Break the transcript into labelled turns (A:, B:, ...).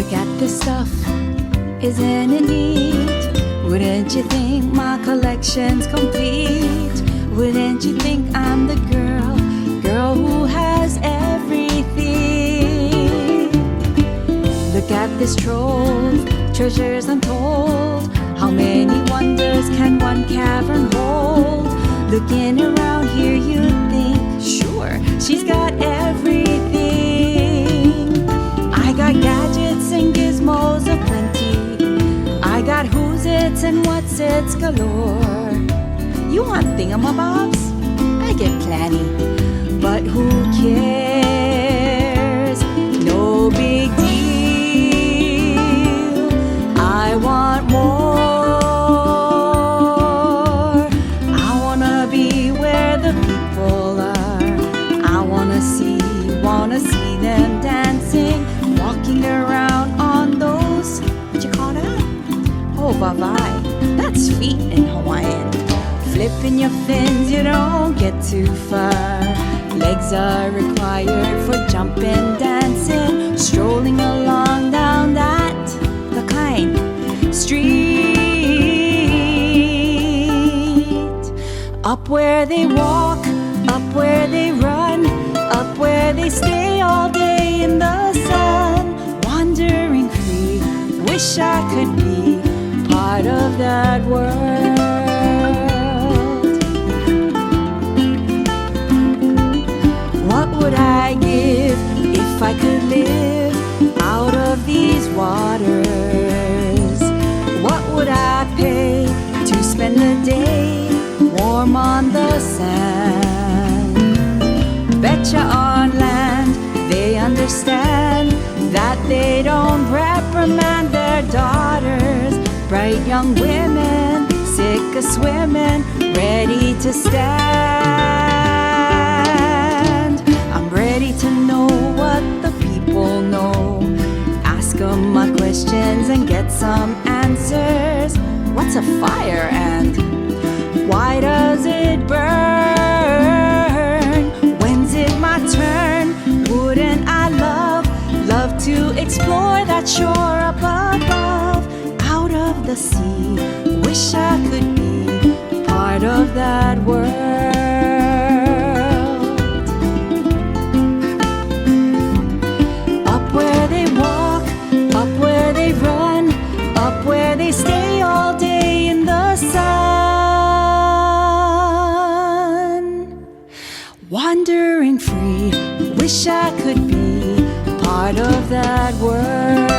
A: Look at this stuff, isn't it neat? Wouldn't you think my collection's complete? Wouldn't you think I'm the girl who has everything? Look at this trove, treasures untold. How many wonders can one cavern hold? Looking around here you'd think, sure, she's got everything. I got gadgets and gizmos aplenty. I got who's its and what's its galore. You want thingamabobs? I get plenty. But who cares? No big deal. I want more. I wanna be where the people are. I wanna see them dancing, walking around on those, what you call that? Oh, vavai. That's feet in Hawaiian. Flipping your fins, you don't get too far. Legs are required for jumping, dancing, strolling along down the kind street. Up where they walk, up where they run, up where they stay all day in the sun, wandering free. Wish I could be part of that world. What would I give if I could live out of these waters? What would I pay to spend a day warm on the sand? Betcha on land they understand that they don't reprimand their daughters. Bright young women, sick of swimming, ready to stand. I'm ready to know what the people know. Ask them my questions and get some answers. What's a fire and why does it burn? When's it my turn? Wouldn't I love to explore that shore up above? Out of the sea, wish I could be part of that world. Up where they walk, up where they run, up where they stay all day in the sun. Wandering free, wish I could be part of that world.